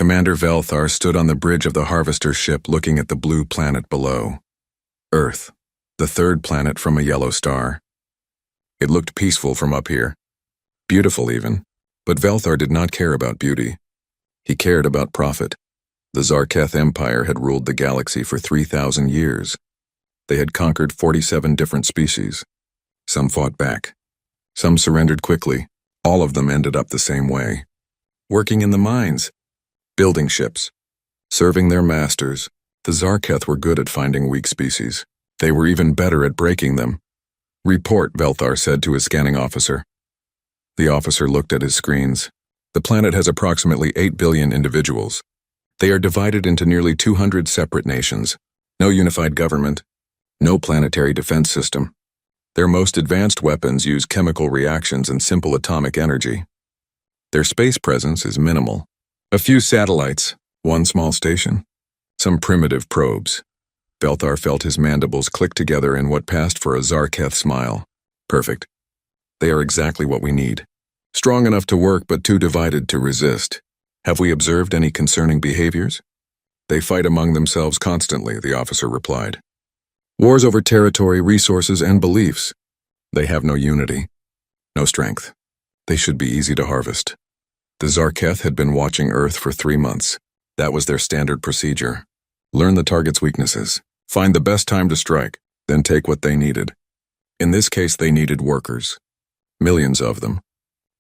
Commander Velthar stood on the bridge of the harvester ship looking at the blue planet below. Earth, the third planet from a yellow star. It looked peaceful from up here. Beautiful even, but Velthar did not care about beauty. He cared about profit. The Zarketh Empire had ruled the galaxy for 3,000 years. They had conquered 47 different species. Some fought back. Some surrendered quickly. All of them ended up the same way. Working in the mines. Building ships. Serving their masters. The Zarketh were good at finding weak species. They were even better at breaking them. "Report," Velthar said to his scanning officer. The officer looked at his screens. The planet has approximately 8 billion individuals. They are divided into nearly 200 separate nations. No unified government. No planetary defense system. Their most advanced weapons use chemical reactions and simple atomic energy. Their space presence is minimal. A few satellites, one small station, some primitive probes. Velthar felt his mandibles click together in what passed for a Zarketh smile. Perfect. They are exactly what we need. Strong enough to work but too divided to resist. Have we observed any concerning behaviors? They fight among themselves constantly, the officer replied. Wars over territory, resources, and beliefs. They have no unity, no strength. They should be easy to harvest. The Zarketh had been watching Earth for 3 months. That was their standard procedure. Learn the target's weaknesses. Find the best time to strike, then take what they needed. In this case, they needed workers. Millions of them.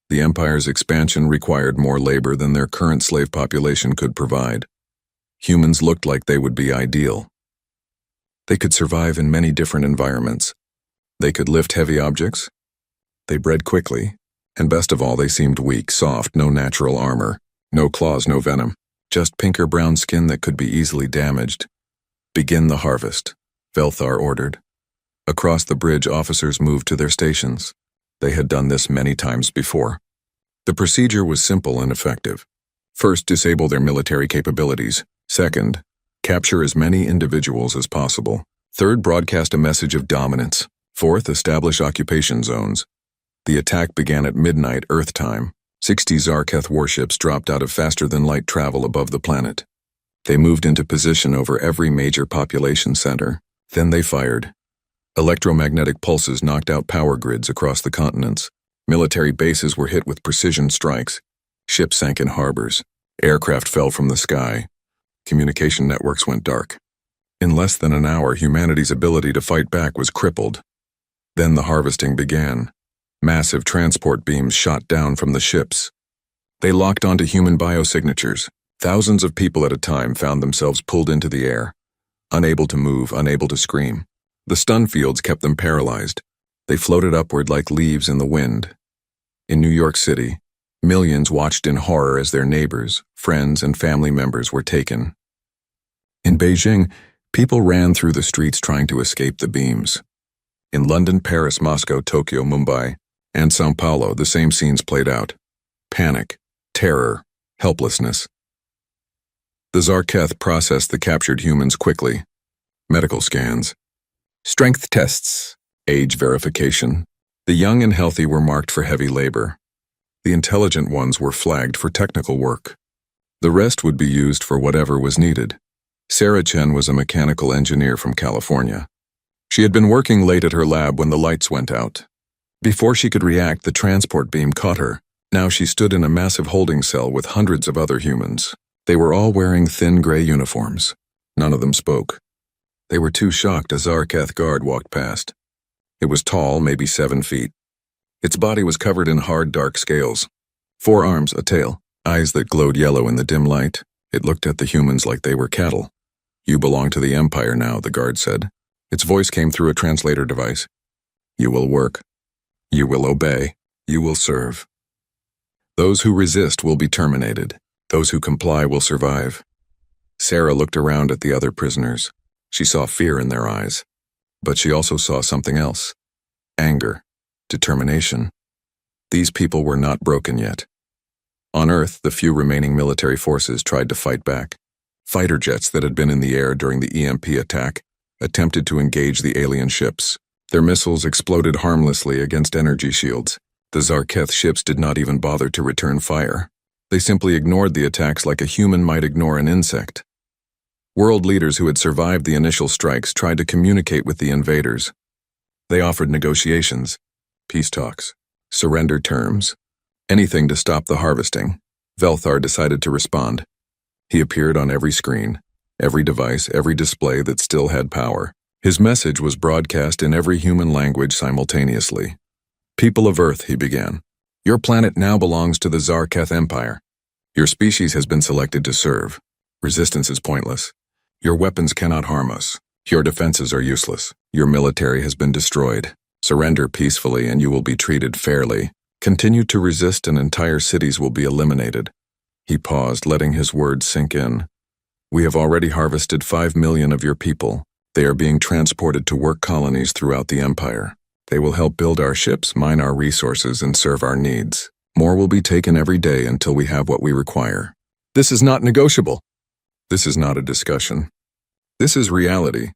The Empire's expansion required more labor than their current slave population could provide. Humans looked like they would be ideal. They could survive in many different environments. They could lift heavy objects. They bred quickly. And best of all, they seemed weak, soft, no natural armor. No claws, no venom. Just pink or brown skin that could be easily damaged. Begin the harvest, Velthar ordered. Across the bridge, officers moved to their stations. They had done this many times before. The procedure was simple and effective. First, disable their military capabilities. Second, capture as many individuals as possible. Third, broadcast a message of dominance. Fourth, establish occupation zones. The attack began at midnight Earth time. 60 Zarketh warships dropped out of faster-than-light travel above the planet. They moved into position over every major population center. Then they fired. Electromagnetic pulses knocked out power grids across the continents. Military bases were hit with precision strikes. Ships sank in harbors. Aircraft fell from the sky. Communication networks went dark. In less than an hour, humanity's ability to fight back was crippled. Then the harvesting began. Massive transport beams shot down from the ships. They locked onto human biosignatures. Thousands of people at a time found themselves pulled into the air, unable to move, unable to scream. The stun fields kept them paralyzed. They floated upward like leaves in the wind. In New York City, millions watched in horror as their neighbors, friends, and family members were taken. In Beijing, people ran through the streets trying to escape the beams. In London, Paris, Moscow, Tokyo, Mumbai, and São Paulo, the same scenes played out. Panic, terror, helplessness. The Zarketh processed the captured humans quickly. Medical scans, strength tests, age verification. The young and healthy were marked for heavy labor. The intelligent ones were flagged for technical work. The rest would be used for whatever was needed. Sarah Chen was a mechanical engineer from California. She had been working late at her lab when the lights went out. Before she could react, the transport beam caught her. Now she stood in a massive holding cell with hundreds of other humans. They were all wearing thin gray uniforms. None of them spoke. They were too shocked. A Zarketh guard walked past. It was tall, maybe 7 feet. Its body was covered in hard, dark scales. 4 arms, a tail, eyes that glowed yellow in the dim light. It looked at the humans like they were cattle. "You belong to the Empire now," the guard said. Its voice came through a translator device. "You will work. You will obey. You will serve. Those who resist will be terminated. Those who comply will survive." Sarah looked around at the other prisoners. She saw fear in their eyes. But she also saw something else. Anger. Determination. These people were not broken yet. On Earth, the few remaining military forces tried to fight back. Fighter jets that had been in the air during the EMP attack attempted to engage the alien ships. Their missiles exploded harmlessly against energy shields. The Zarketh ships did not even bother to return fire. They simply ignored the attacks like a human might ignore an insect. World leaders who had survived the initial strikes tried to communicate with the invaders. They offered negotiations, peace talks, surrender terms, anything to stop the harvesting. Velthar decided to respond. He appeared on every screen, every device, every display that still had power. His message was broadcast in every human language simultaneously. People of Earth, he began. Your planet now belongs to the Zarketh Empire. Your species has been selected to serve. Resistance is pointless. Your weapons cannot harm us. Your defenses are useless. Your military has been destroyed. Surrender peacefully and you will be treated fairly. Continue to resist and entire cities will be eliminated. He paused, letting his words sink in. We have already harvested 5 million of your people. They are being transported to work colonies throughout the empire. They will help build our ships, mine our resources, and serve our needs. More will be taken every day until we have what we require. This is not negotiable. This is not a discussion. This is reality.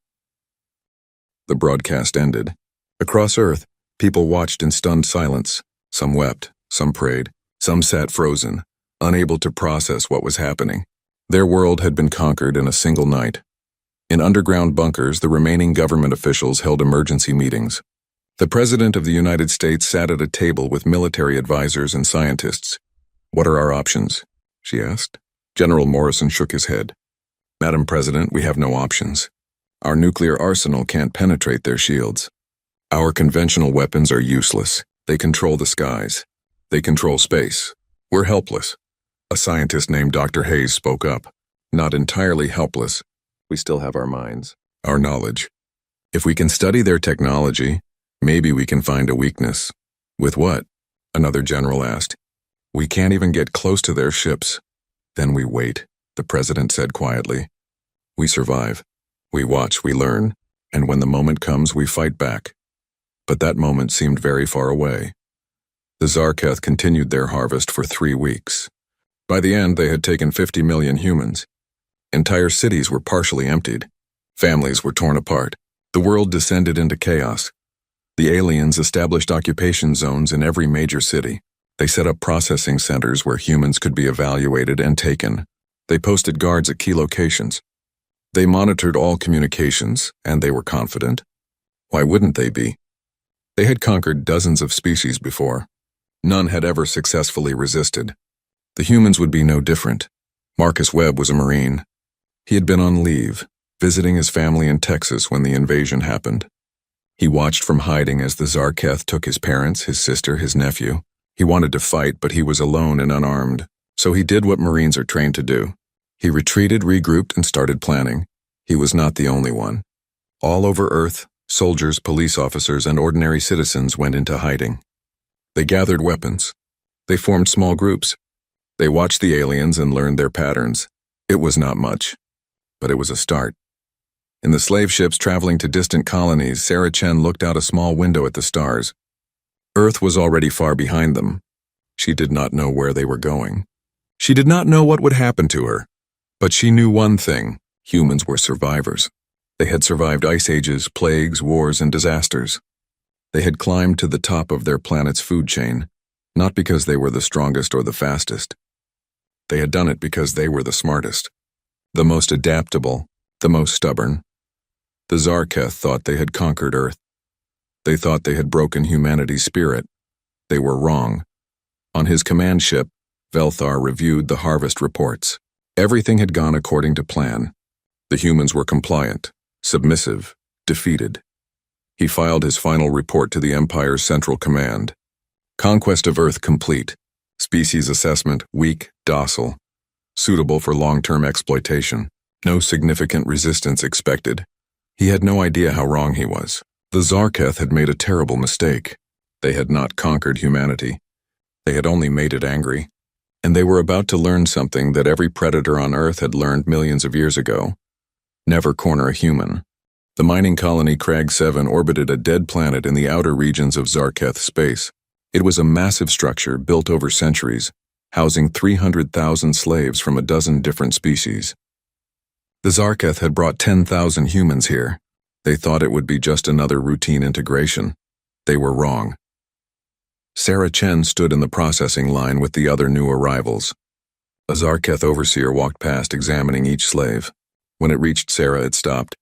The broadcast ended. Across Earth, people watched in stunned silence. Some wept, some prayed, some sat frozen, unable to process what was happening. Their world had been conquered in a single night. In underground bunkers, the remaining government officials held emergency meetings. The President of the United States sat at a table with military advisors and scientists. What are our options? She asked. General Morrison shook his head. Madam President, we have no options. Our nuclear arsenal can't penetrate their shields. Our conventional weapons are useless. They control the skies. They control space. We're helpless. A scientist named Dr. Hayes spoke up. Not entirely helpless. We still have our minds, our knowledge. If we can study their technology, maybe we can find a weakness. With what? Another general asked. We can't even get close to their ships. Then we wait, the president said quietly. We survive. We watch, we learn, and when the moment comes, we fight back. But that moment seemed very far away. The Zarketh continued their harvest for 3 weeks. By the end, they had taken 50 million humans. Entire cities were partially emptied. Families were torn apart. The world descended into chaos. The aliens established occupation zones in every major city. They set up processing centers where humans could be evaluated and taken. They posted guards at key locations. They monitored all communications, and they were confident. Why wouldn't they be? They had conquered dozens of species before. None had ever successfully resisted. The humans would be no different. Marcus Webb was a Marine. He had been on leave, visiting his family in Texas when the invasion happened. He watched from hiding as the Zarketh took his parents, his sister, his nephew. He wanted to fight, but he was alone and unarmed. So he did what Marines are trained to do. He retreated, regrouped, and started planning. He was not the only one. All over Earth, soldiers, police officers, and ordinary citizens went into hiding. They gathered weapons. They formed small groups. They watched the aliens and learned their patterns. It was not much, but it was a start. In the slave ships traveling to distant colonies, Sarah Chen looked out a small window at the stars. Earth was already far behind them. She did not know where they were going. She did not know what would happen to her. But she knew one thing: humans were survivors. They had survived ice ages, plagues, wars, and disasters. They had climbed to the top of their planet's food chain, not because they were the strongest or the fastest. They had done it because they were the smartest, the most adaptable, the most stubborn. The Zarketh thought they had conquered Earth. They thought they had broken humanity's spirit. They were wrong. On his command ship, Velthar reviewed the harvest reports. Everything had gone according to plan. The humans were compliant, submissive, defeated. He filed his final report to the Empire's Central Command. Conquest of Earth complete. Species assessment weak, docile. Suitable for long-term exploitation. No significant resistance expected. He had no idea how wrong he was. The Zarketh had made a terrible mistake. They had not conquered humanity. They had only made it angry. And they were about to learn something that every predator on Earth had learned millions of years ago. Never corner a human. The mining colony Crag 7 orbited a dead planet in the outer regions of Zarketh space. It was a massive structure built over centuries, housing 300,000 slaves from a dozen different species. The Zarketh had brought 10,000 humans here. They thought it would be just another routine integration. They were wrong. Sarah Chen stood in the processing line with the other new arrivals. A Zarketh overseer walked past, examining each slave. When it reached Sarah, it stopped.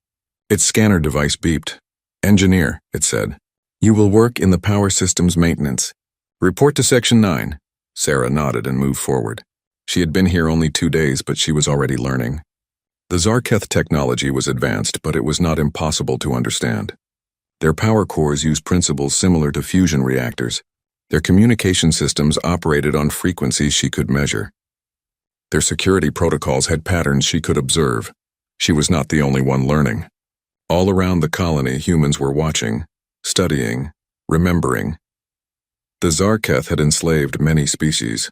Its scanner device beeped. "Engineer," it said. "You will work in the power systems maintenance. Report to Section 9. Sarah nodded and moved forward. She had been here only 2 days, but she was already learning. The Zarketh technology was advanced, but it was not impossible to understand. Their power cores used principles similar to fusion reactors. Their communication systems operated on frequencies she could measure. Their security protocols had patterns she could observe. She was not the only one learning. All around the colony, humans were watching, studying, remembering. The Zarketh had enslaved many species.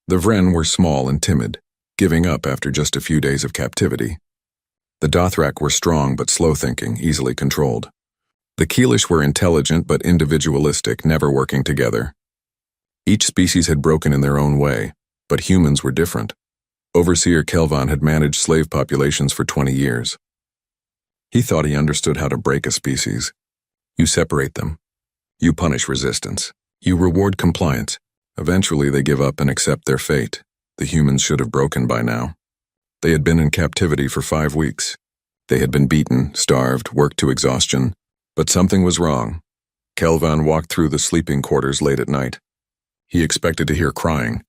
The Vren were small and timid, giving up after just a few days of captivity. The Dothrak were strong but slow-thinking, easily controlled. The Keelish were intelligent but individualistic, never working together. Each species had broken in their own way, but humans were different. Overseer Kelvan had managed slave populations for 20 years. He thought he understood how to break a species. You separate them. You punish resistance. You reward compliance. Eventually they give up and accept their fate. The humans should have broken by now. They had been in captivity for 5 weeks. They had been beaten, starved, worked to exhaustion. But something was wrong. Kelvan walked through the sleeping quarters late at night. He expected to hear crying,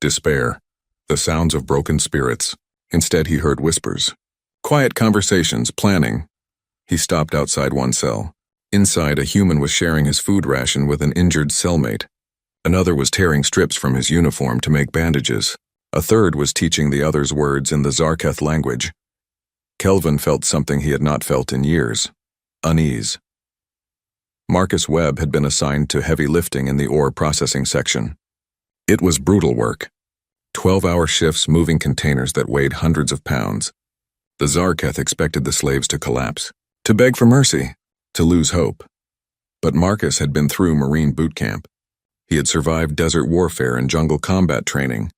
despair, the sounds of broken spirits. Instead, he heard whispers. Quiet conversations, planning. He stopped outside one cell. Inside, a human was sharing his food ration with an injured cellmate. Another was tearing strips from his uniform to make bandages. A third was teaching the others words in the Zarketh language. Kelvin felt something he had not felt in years: unease. Marcus Webb had been assigned to heavy lifting in the ore processing section. It was brutal work. 12-hour shifts moving containers that weighed hundreds of pounds. The Zarketh expected the slaves to collapse, to beg for mercy, to lose hope. But Marcus had been through Marine boot camp. He had survived desert warfare and jungle combat training.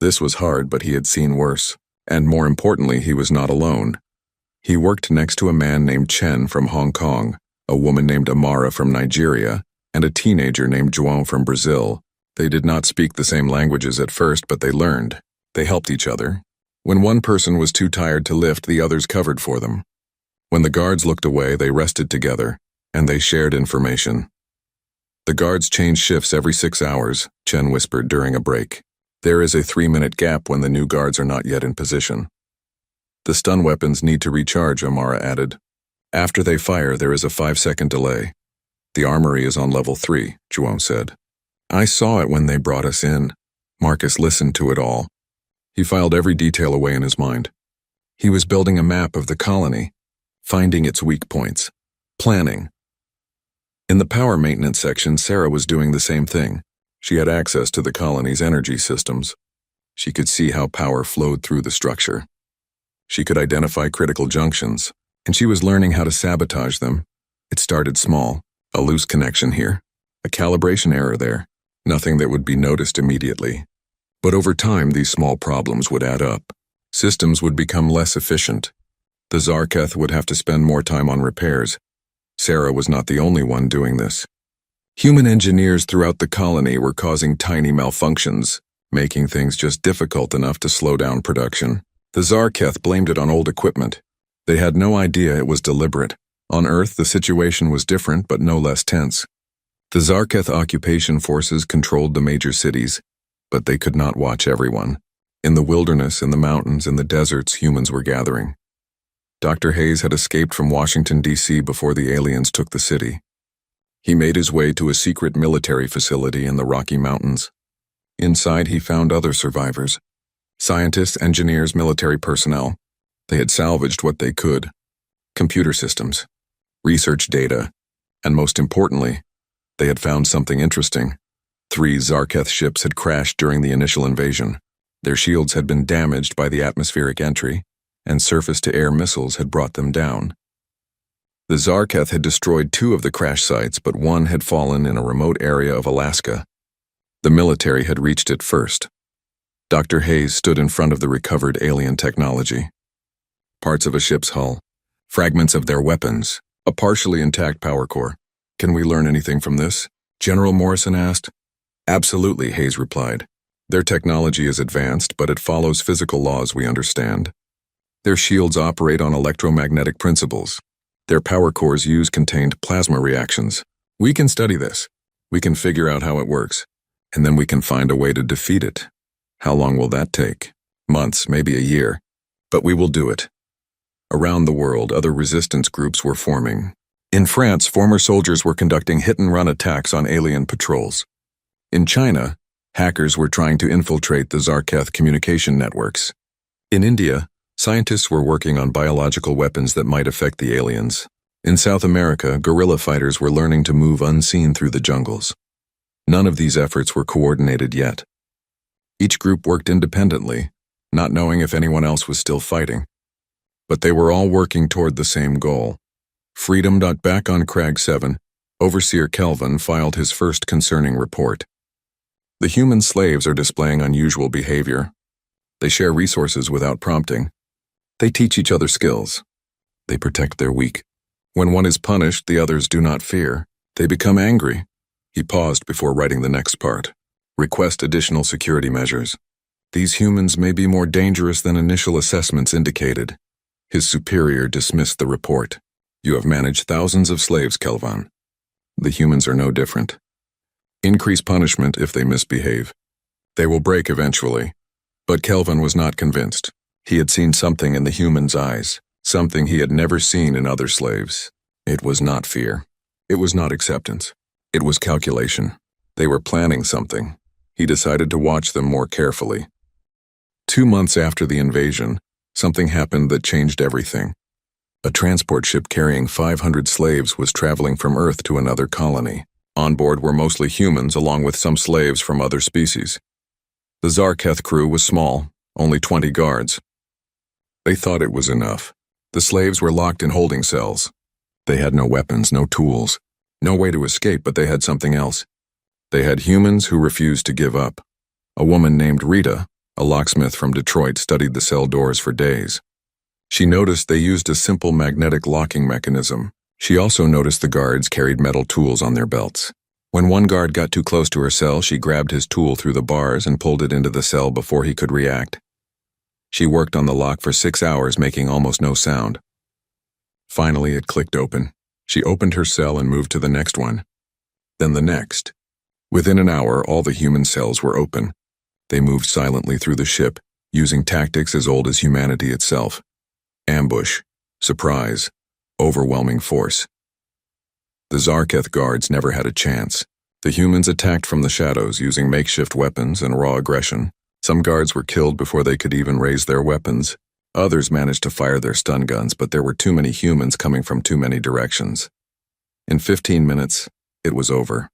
This was hard, but he had seen worse. And more importantly, he was not alone. He worked next to a man named Chen from Hong Kong, a woman named Amara from Nigeria, and a teenager named João from Brazil. They did not speak the same languages at first, but they learned. They helped each other. When one person was too tired to lift, the others covered for them. When the guards looked away, they rested together, and they shared information. The guards change shifts every 6 hours, Chen whispered during a break. There is a 3-minute gap when the new guards are not yet in position. The stun weapons need to recharge, Amara added. After they fire, there is a 5-second delay. The armory is on level 3, João said. I saw it when they brought us in. Marcus listened to it all. He filed every detail away in his mind. He was building a map of the colony, finding its weak points, planning. In the power maintenance section, Sarah was doing the same thing. She had access to the colony's energy systems. She could see how power flowed through the structure. She could identify critical junctions, and she was learning how to sabotage them. It started small, a loose connection here, a calibration error there, nothing that would be noticed immediately. But over time, these small problems would add up. Systems would become less efficient. The Zarketh would have to spend more time on repairs. Sarah was not the only one doing this. Human engineers throughout the colony were causing tiny malfunctions, making things just difficult enough to slow down production. The Zarketh blamed it on old equipment. They had no idea it was deliberate. On Earth, the situation was different but no less tense. The Zarketh occupation forces controlled the major cities, but they could not watch everyone. In the wilderness, in the mountains, in the deserts, humans were gathering. Dr. Hayes had escaped from Washington, D.C. before the aliens took the city. He made his way to a secret military facility in the Rocky Mountains. Inside, he found other survivors. Scientists, engineers, military personnel. They had salvaged what they could. Computer systems, research data, and most importantly, they had found something interesting. 3 Zarketh ships had crashed during the initial invasion. Their shields had been damaged by the atmospheric entry, and surface-to-air missiles had brought them down. The Zarketh had destroyed 2 of the crash sites, but one had fallen in a remote area of Alaska. The military had reached it first. Dr. Hayes stood in front of the recovered alien technology. Parts of a ship's hull, fragments of their weapons, a partially intact power core. Can we learn anything from this? General Morrison asked. Absolutely, Hayes replied. Their technology is advanced, but it follows physical laws we understand. Their shields operate on electromagnetic principles. Their power cores use contained plasma reactions. We can study this. We can figure out how it works. And then we can find a way to defeat it. How long will that take? Months, maybe a year. But we will do it. Around the world, other resistance groups were forming. In France, former soldiers were conducting hit-and-run attacks on alien patrols. In China, hackers were trying to infiltrate the Zarketh communication networks. In India, scientists were working on biological weapons that might affect the aliens. In South America, guerrilla fighters were learning to move unseen through the jungles. None of these efforts were coordinated yet. Each group worked independently, not knowing if anyone else was still fighting. But they were all working toward the same goal. Freedom. Back on Crag 7, Overseer Kelvin filed his first concerning report. The human slaves are displaying unusual behavior. They share resources without prompting. They teach each other skills. They protect their weak. When one is punished, the others do not fear. They become angry. He paused before writing the next part. Request additional security measures. These humans may be more dangerous than initial assessments indicated. His superior dismissed the report. You have managed thousands of slaves, Kelvin. The humans are no different. Increase punishment if they misbehave. They will break eventually. But Kelvin was not convinced. He had seen something in the humans' eyes, something he had never seen in other slaves. It was not fear. It was not acceptance. It was calculation. They were planning something. He decided to watch them more carefully. 2 months after the invasion, something happened that changed everything. A transport ship carrying 500 slaves was traveling from Earth to another colony. On board were mostly humans along with some slaves from other species. The Zarketh crew was small, only 20 guards. They thought it was enough. The slaves were locked in holding cells. They had no weapons, no tools, no way to escape, but they had something else. They had humans who refused to give up. A woman named Rita, a locksmith from Detroit, studied the cell doors for days. She noticed they used a simple magnetic locking mechanism. She also noticed the guards carried metal tools on their belts. When one guard got too close to her cell, she grabbed his tool through the bars and pulled it into the cell before he could react. She worked on the lock for 6 hours, making almost no sound. Finally, it clicked open. She opened her cell and moved to the next one. Then the next. Within an hour, all the human cells were open. They moved silently through the ship, using tactics as old as humanity itself. Ambush, surprise, overwhelming force. The Zarketh guards never had a chance. The humans attacked from the shadows using makeshift weapons and raw aggression. Some guards were killed before they could even raise their weapons. Others managed to fire their stun guns, but there were too many humans coming from too many directions. In 15 minutes, it was over.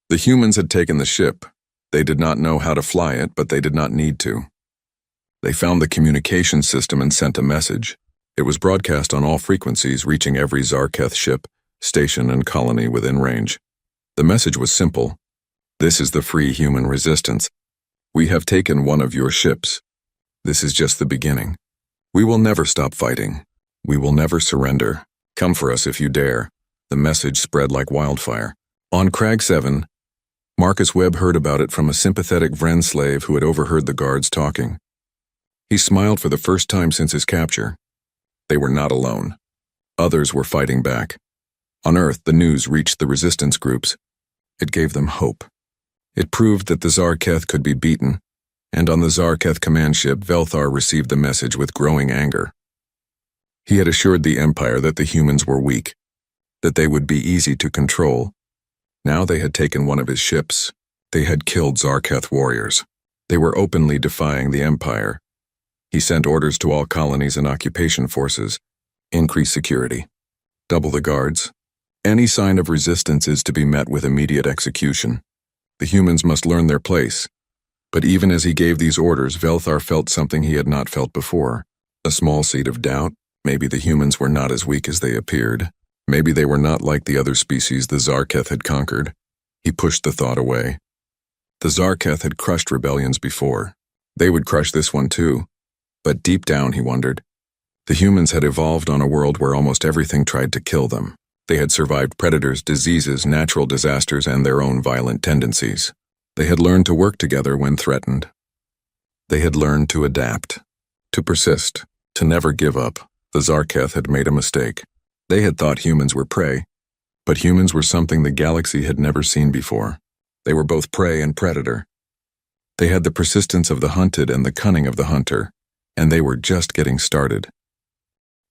The humans had taken the ship. They did not know how to fly it, but they did not need to. They found the communication system and sent a message. It was broadcast on all frequencies, reaching every Zarketh ship, station, and colony within range. The message was simple. This is the free human resistance. We have taken one of your ships. This is just the beginning. We will never stop fighting. We will never surrender. Come for us if you dare. The message spread like wildfire. On Crag 7, Marcus Webb heard about it from a sympathetic Vren slave who had overheard the guards talking. He smiled for the first time since his capture. They were not alone. Others were fighting back. On Earth, the news reached the resistance groups. It gave them hope. It proved that the Zarketh could be beaten, and on the Zarketh command ship, Velthar received the message with growing anger. He had assured the Empire that the humans were weak, that they would be easy to control. Now they had taken one of his ships. They had killed Zarketh warriors. They were openly defying the Empire. He sent orders to all colonies and occupation forces. Increase security. Double the guards. Any sign of resistance is to be met with immediate execution. The humans must learn their place. But even as he gave these orders, Velthar felt something he had not felt before. A small seed of doubt. Maybe the humans were not as weak as they appeared. Maybe they were not like the other species the Zarketh had conquered. He pushed the thought away. The Zarketh had crushed rebellions before. They would crush this one too. But deep down, he wondered. The humans had evolved on a world where almost everything tried to kill them. They had survived predators, diseases, natural disasters, and their own violent tendencies. They had learned to work together when threatened. They had learned to adapt, to persist, to never give up. The Zarketh had made a mistake. They had thought humans were prey, but humans were something the galaxy had never seen before. They were both prey and predator. They had the persistence of the hunted and the cunning of the hunter, and they were just getting started.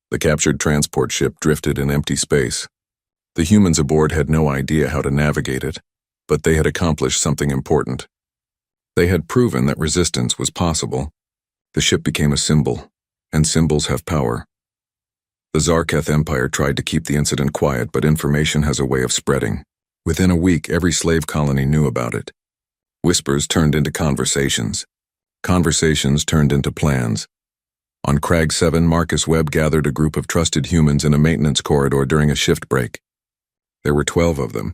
The captured transport ship drifted in empty space. The humans aboard had no idea how to navigate it, but they had accomplished something important. They had proven that resistance was possible. The ship became a symbol, and symbols have power. The Zarketh Empire tried to keep the incident quiet, but information has a way of spreading. Within a week, every slave colony knew about it. Whispers turned into conversations. Conversations turned into plans. On Crag 7, Marcus Webb gathered a group of trusted humans in a maintenance corridor during a shift break. There were 12 of them.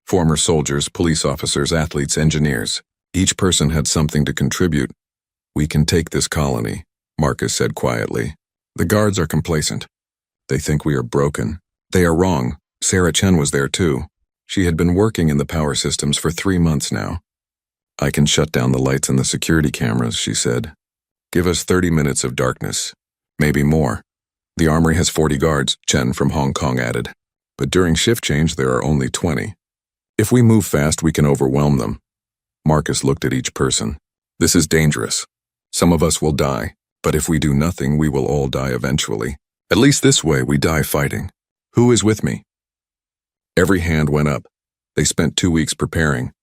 Former soldiers, police officers, athletes, engineers. Each person had something to contribute. "We can take this colony," Marcus said quietly. "The guards are complacent. They think we are broken. They are wrong." Sarah Chen was there too. She had been working in the power systems for 3 months now. "I can shut down the lights and the security cameras," she said. "Give us 30 minutes of darkness. Maybe more." "The armory has 40 guards," Chen from Hong Kong added. "But during shift change there are only 20. If we move fast, we can overwhelm them." Marcus looked at each person. "This is dangerous. Some of us will die, but if we do nothing, we will all die eventually. At least this way we die fighting. Who is with me?" Every hand went up. They spent 2 weeks preparing.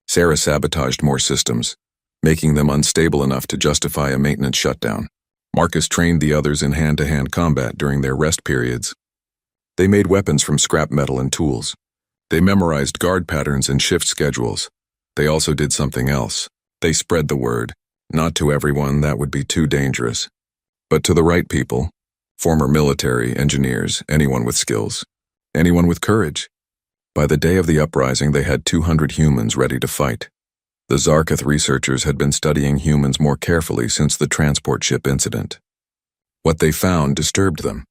Sarah sabotaged more systems, making them unstable enough to justify a maintenance shutdown. Marcus trained the others in hand-to-hand combat during their rest periods. They made weapons from scrap metal and tools. They memorized guard patterns and shift schedules. They also did something else. They spread the word. Not to everyone, that would be too dangerous. But to the right people, former military, engineers, anyone with skills, anyone with courage. By the day of the uprising, they had 200 humans ready to fight. The Zarketh researchers had been studying humans more carefully since the transport ship incident. What they found disturbed them.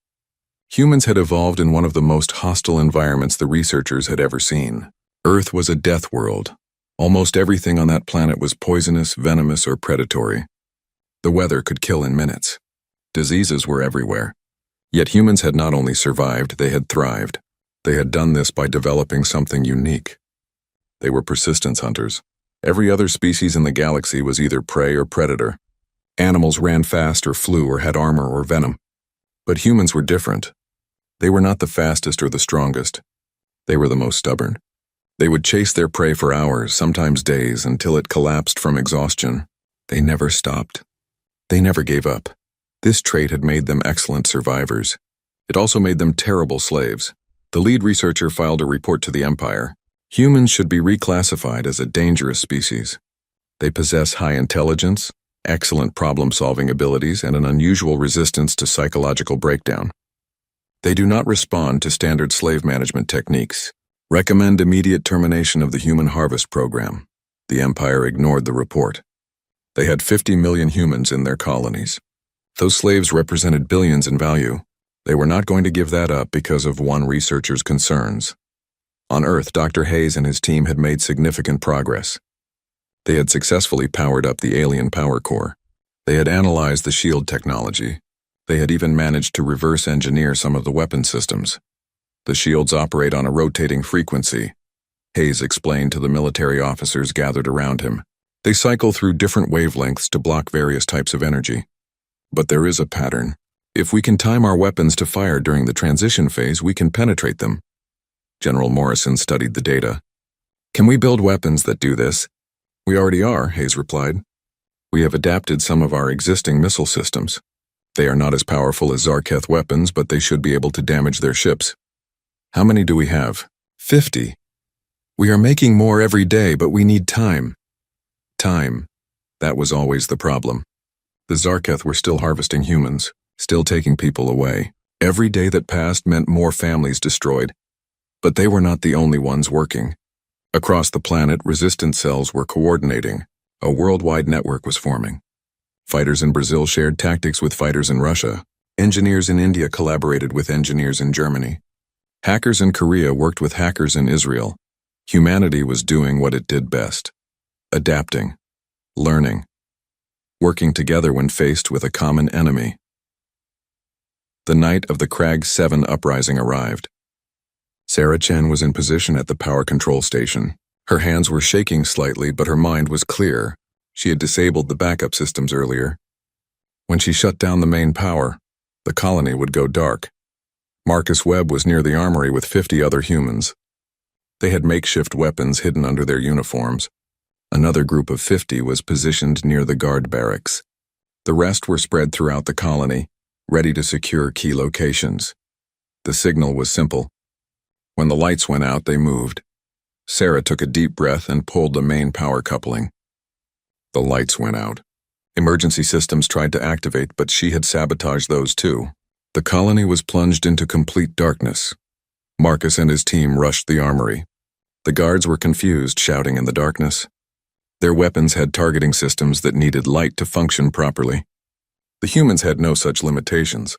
Humans had evolved in one of the most hostile environments the researchers had ever seen. Earth was a death world. Almost everything on that planet was poisonous, venomous, or predatory. The weather could kill in minutes. Diseases were everywhere. Yet humans had not only survived, they had thrived. They had done this by developing something unique. They were persistence hunters. Every other species in the galaxy was either prey or predator. Animals ran fast or flew or had armor or venom. But humans were different. They were not the fastest or the strongest. They were the most stubborn. They would chase their prey for hours, sometimes days, until it collapsed from exhaustion. They never stopped. They never gave up. This trait had made them excellent survivors. It also made them terrible slaves. The lead researcher filed a report to the Empire. Humans should be reclassified as a dangerous species. They possess high intelligence, excellent problem-solving abilities, and an unusual resistance to psychological breakdown. They do not respond to standard slave management techniques. Recommend immediate termination of the human harvest program. The Empire ignored the report. They had 50 million humans in their colonies. Those slaves represented billions in value. They were not going to give that up because of one researcher's concerns. On Earth, Dr. Hayes and his team had made significant progress. They had successfully powered up the alien power core. They had analyzed the shield technology. They had even managed to reverse engineer some of the weapon systems. The shields operate on a rotating frequency, Hayes explained to the military officers gathered around him. They cycle through different wavelengths to block various types of energy. But there is a pattern. If we can time our weapons to fire during the transition phase, we can penetrate them. General Morrison studied the data. "Can we build weapons that do this?" "We already are," Hayes replied. "We have adapted some of our existing missile systems. They are not as powerful as Zarketh weapons, but they should be able to damage their ships." "How many do we have?" 50. "We are making more every day, but we need time." Time. That was always the problem. The Zarketh were still harvesting humans, still taking people away. Every day that passed meant more families destroyed. But they were not the only ones working. Across the planet, resistance cells were coordinating. A worldwide network was forming. Fighters in Brazil shared tactics with fighters in Russia. Engineers in India collaborated with engineers in Germany. Hackers in Korea worked with hackers in Israel. Humanity was doing what it did best. adapting, learning, working together when faced with a common enemy. The night of the Crag 7 uprising arrived. Sarah Chen was in position at the power control station. Her hands were shaking slightly, but her mind was clear. She had disabled the backup systems earlier. When she shut down the main power, the colony would go dark. Marcus Webb was near the armory with 50 other humans. They had makeshift weapons hidden under their uniforms. Another group of 50 was positioned near the guard barracks. The rest were spread throughout the colony, ready to secure key locations. The signal was simple. When the lights went out, they moved. Sarah took a deep breath and pulled the main power coupling. The lights went out. Emergency systems tried to activate, but she had sabotaged those too. The colony was plunged into complete darkness. Marcus and his team rushed the armory. The guards were confused, shouting in the darkness. Their weapons had targeting systems that needed light to function properly. The humans had no such limitations.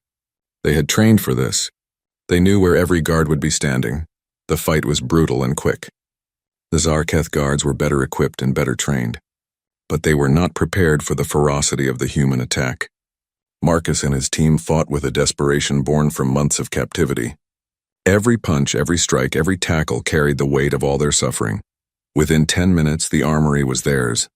They had trained for this. They knew where every guard would be standing. The fight was brutal and quick. The Zarketh guards were better equipped and better trained. But they were not prepared for the ferocity of the human attack. Marcus and his team fought with a desperation born from months of captivity. Every punch, every strike, every tackle carried the weight of all their suffering. Within 10 minutes, the armory was theirs.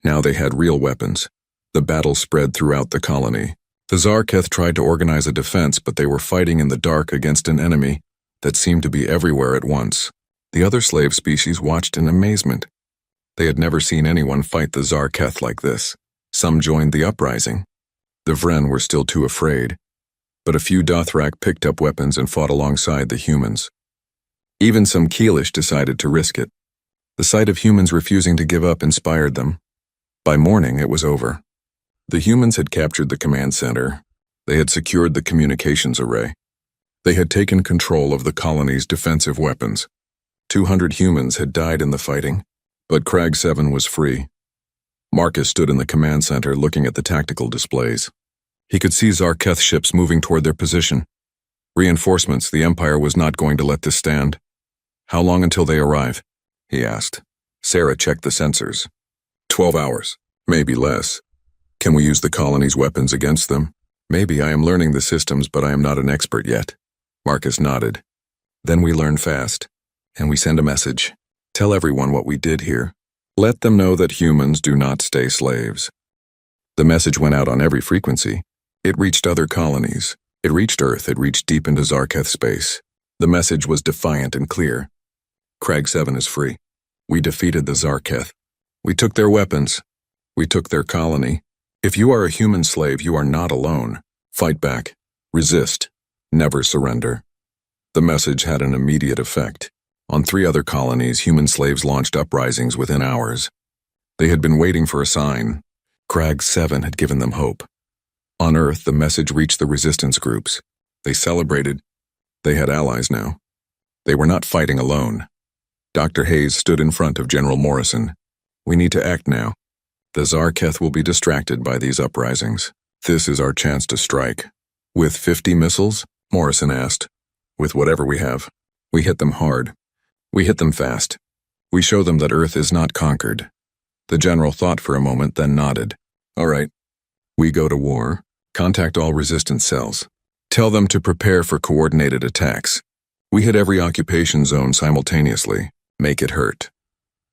Now they had real weapons. The battle spread throughout the colony. The Zarketh tried to organize a defense, but they were fighting in the dark against an enemy that seemed to be everywhere at once. The other slave species watched in amazement. They had never seen anyone fight the Zarketh like this. Some joined the uprising. The Vren were still too afraid, but a few Dothrak picked up weapons and fought alongside the humans. Even some Keelish decided to risk it. The sight of humans refusing to give up inspired them. By morning, it was over. The humans had captured the command center. They had secured the communications array. They had taken control of the colony's defensive weapons. 200 humans had died in the fighting, but Crag 7 was free. Marcus stood in the command center looking at the tactical displays. He could see Zarketh ships moving toward their position. Reinforcements, the Empire was not going to let this stand. How long until they arrive? He asked. Sarah checked the sensors. 12 hours, maybe less. Can we use the colony's weapons against them? Maybe. I am learning the systems, but I am not an expert yet. Marcus nodded. Then we learn fast, and we send a message. Tell everyone what we did here. Let them know that humans do not stay slaves. The message went out on every frequency. It reached other colonies. It reached Earth. It reached deep into Zarketh space. The message was defiant and clear. Crag 7 is free. We defeated the Zarketh. We took their weapons. We took their colony. If you are a human slave, you are not alone. Fight back. Resist. Never surrender. The message had an immediate effect. On 3 other colonies, human slaves launched uprisings within hours. They had been waiting for a sign. Crag 7 had given them hope. On Earth, the message reached the resistance groups. They celebrated. They had allies now. They were not fighting alone. Dr. Hayes stood in front of General Morrison. We need to act now. The Zarketh will be distracted by these uprisings. This is our chance to strike. With 50 missiles? Morrison asked. With whatever we have. We hit them hard. We hit them fast. We show them that Earth is not conquered. The general thought for a moment, then nodded. All right. We go to war. Contact all resistance cells. Tell them to prepare for coordinated attacks. We hit every occupation zone simultaneously. Make it hurt.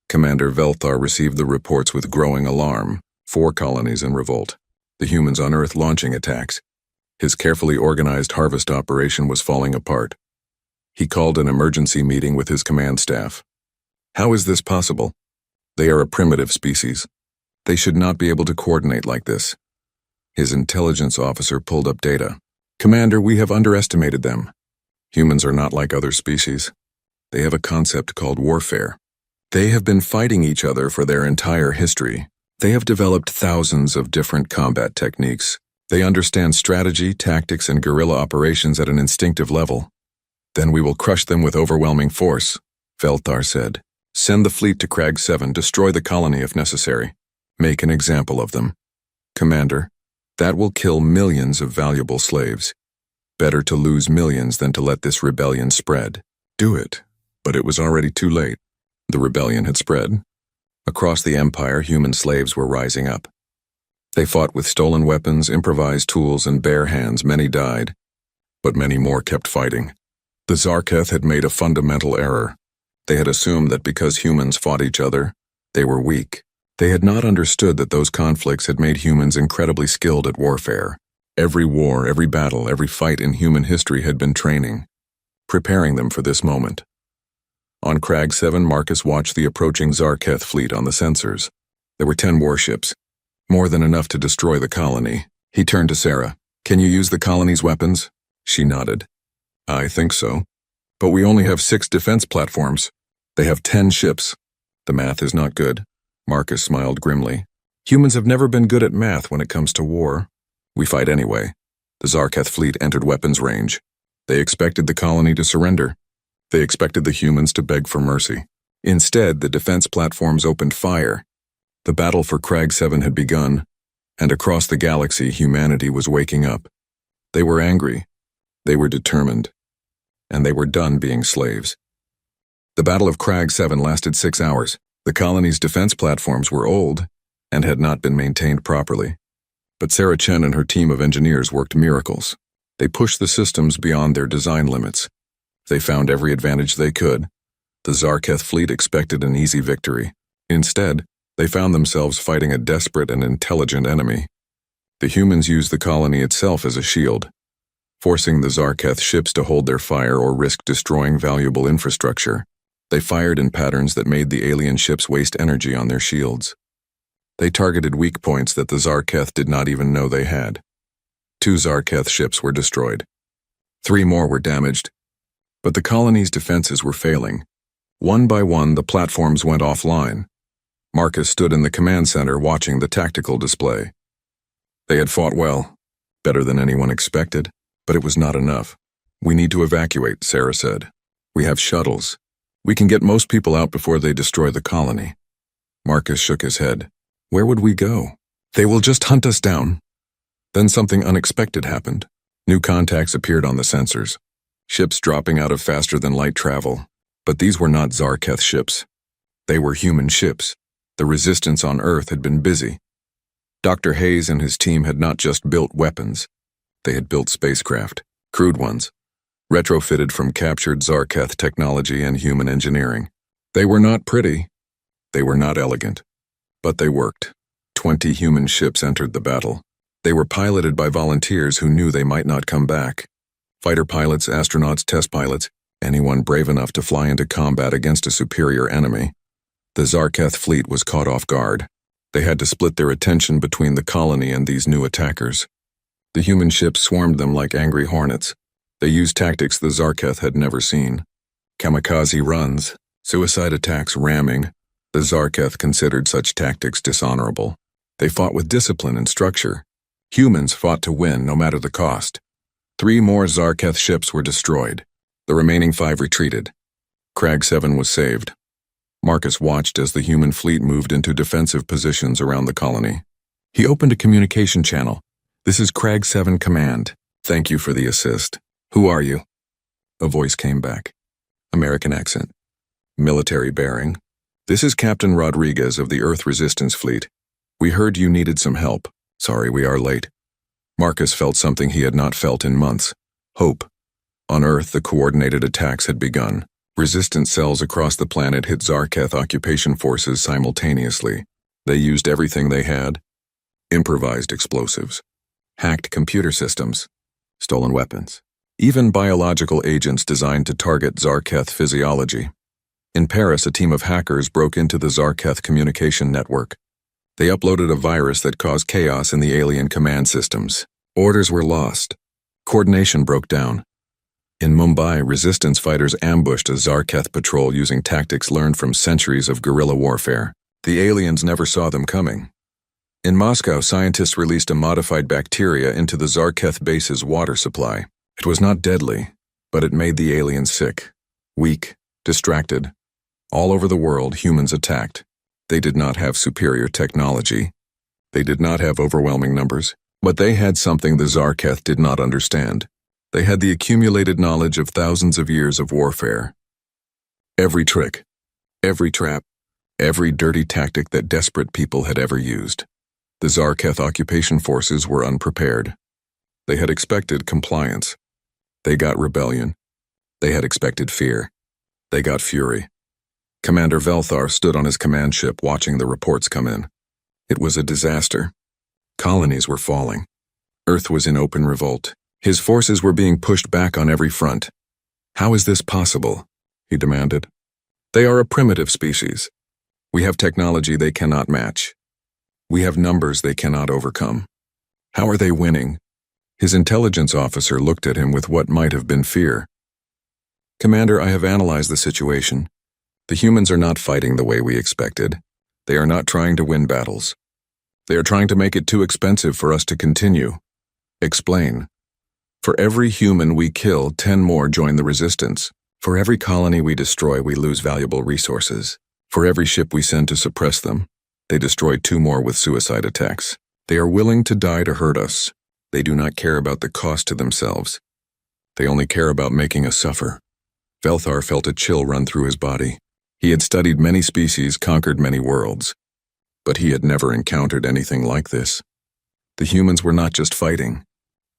Commander Velthar received the reports with growing alarm. 4 colonies in revolt. The humans on Earth launching attacks. His carefully organized harvest operation was falling apart. He called an emergency meeting with his command staff. How is this possible? They are a primitive species. They should not be able to coordinate like this. His intelligence officer pulled up data. Commander, we have underestimated them. Humans are not like other species. They have a concept called warfare. They have been fighting each other for their entire history. They have developed thousands of different combat techniques. They understand strategy, tactics, and guerrilla operations at an instinctive level. Then we will crush them with overwhelming force, Velthar said. Send the fleet to Crag 7, destroy the colony if necessary. Make an example of them. Commander, that will kill millions of valuable slaves. Better to lose millions than to let this rebellion spread. Do it. But it was already too late. The rebellion had spread. Across the Empire, human slaves were rising up. They fought with stolen weapons, improvised tools, and bare hands. Many died, but many more kept fighting. The Zarketh had made a fundamental error. They had assumed that because humans fought each other, they were weak. They had not understood that those conflicts had made humans incredibly skilled at warfare. Every war, every battle, every fight in human history had been training, preparing them for this moment. On Crag 7, Marcus watched the approaching Zarketh fleet on the sensors. There were 10 warships, more than enough to destroy the colony. He turned to Sarah. "Can you use the colony's weapons?" She nodded. "I think so. But we only have 6 defense platforms. They have 10 ships. The math is not good." Marcus smiled grimly. "Humans have never been good at math when it comes to war. We fight anyway." The Zarketh fleet entered weapons range. They expected the colony to surrender. They expected the humans to beg for mercy. Instead, the defense platforms opened fire. The battle for Crag 7 had begun, and across the galaxy, humanity was waking up. They were angry. They were determined. And they were done being slaves. The Battle of Crag 7 lasted 6 hours. The colony's defense platforms were old and had not been maintained properly. But Sarah Chen and her team of engineers worked miracles. They pushed the systems beyond their design limits. They found every advantage they could. The Zarketh fleet expected an easy victory. Instead, they found themselves fighting a desperate and intelligent enemy. The humans used the colony itself as a shield, forcing the Zarketh ships to hold their fire or risk destroying valuable infrastructure. They fired in patterns that made the alien ships waste energy on their shields. They targeted weak points that the Zarketh did not even know they had. 2 Zarketh ships were destroyed. 3 more were damaged. But the colony's defenses were failing. One by one, the platforms went offline. Marcus stood in the command center watching the tactical display. They had fought well, better than anyone expected, but it was not enough. "We need to evacuate," Sarah said. "We have shuttles. We can get most people out before they destroy the colony." Marcus shook his head. "Where would we go? They will just hunt us down." Then something unexpected happened. New contacts appeared on the sensors. Ships dropping out of faster-than-light travel. But these were not Zarketh ships. They were human ships. The resistance on Earth had been busy. Dr. Hayes and his team had not just built weapons. They had built spacecraft, crude ones, retrofitted from captured Zarketh technology and human engineering. They were not pretty. They were not elegant. But they worked. 20 human ships entered the battle. They were piloted by volunteers who knew they might not come back. Fighter pilots, astronauts, test pilots, anyone brave enough to fly into combat against a superior enemy. The Zarketh fleet was caught off guard. They had to split their attention between the colony and these new attackers. The human ships swarmed them like angry hornets. They used tactics the Zarketh had never seen. Kamikaze runs, suicide attacks, ramming. The Zarketh considered such tactics dishonorable. They fought with discipline and structure. Humans fought to win no matter the cost. 3 more Zarketh ships were destroyed. The remaining 5 retreated. Crag 7 was saved. Marcus watched as the human fleet moved into defensive positions around the colony. He opened a communication channel. "This is Crag 7 Command. Thank you for the assist. Who are you?" A voice came back. American accent. Military bearing. "This is Captain Rodriguez of the Earth Resistance Fleet. We heard you needed some help. Sorry we are late." Marcus felt something he had not felt in months. Hope. On Earth, the coordinated attacks had begun. Resistance cells across the planet hit Zarketh occupation forces simultaneously. They used everything they had. Improvised explosives. Hacked computer systems. Stolen weapons. Even biological agents designed to target Zarketh physiology. In Paris, a team of hackers broke into the Zarketh communication network. They uploaded a virus that caused chaos in the alien command systems. Orders were lost. Coordination broke down. In Mumbai, resistance fighters ambushed a Zarketh patrol using tactics learned from centuries of guerrilla warfare. The aliens never saw them coming. In Moscow, scientists released a modified bacteria into the Zarketh base's water supply. It was not deadly, but it made the aliens sick, weak, distracted. All over the world, humans attacked. They did not have superior technology. They did not have overwhelming numbers, but they had something the Zarketh did not understand. They had the accumulated knowledge of thousands of years of warfare. Every trick, every trap, Every dirty tactic that desperate people had ever used. The Zarketh occupation forces were unprepared. They had expected compliance. They got rebellion. They had expected fear. They got fury. Commander Velthar stood on his command ship watching the reports come in. It was a disaster. Colonies were falling. Earth was in open revolt. His forces were being pushed back on every front. "How is this possible?" he demanded. "They are a primitive species. We have technology they cannot match. We have numbers they cannot overcome. How are they winning?" His intelligence officer looked at him with what might have been fear. "Commander, I have analyzed the situation. The humans are not fighting the way we expected. They are not trying to win battles. They are trying to make it too expensive for us to continue." "Explain." "For every human we kill, 10 more join the resistance. For every colony we destroy, we lose valuable resources. For every ship we send to suppress them, they destroy 2 more with suicide attacks. They are willing to die to hurt us. They do not care about the cost to themselves. They only care about making us suffer." Velthar felt a chill run through his body. He had studied many species, conquered many worlds. But he had never encountered anything like this. The humans were not just fighting.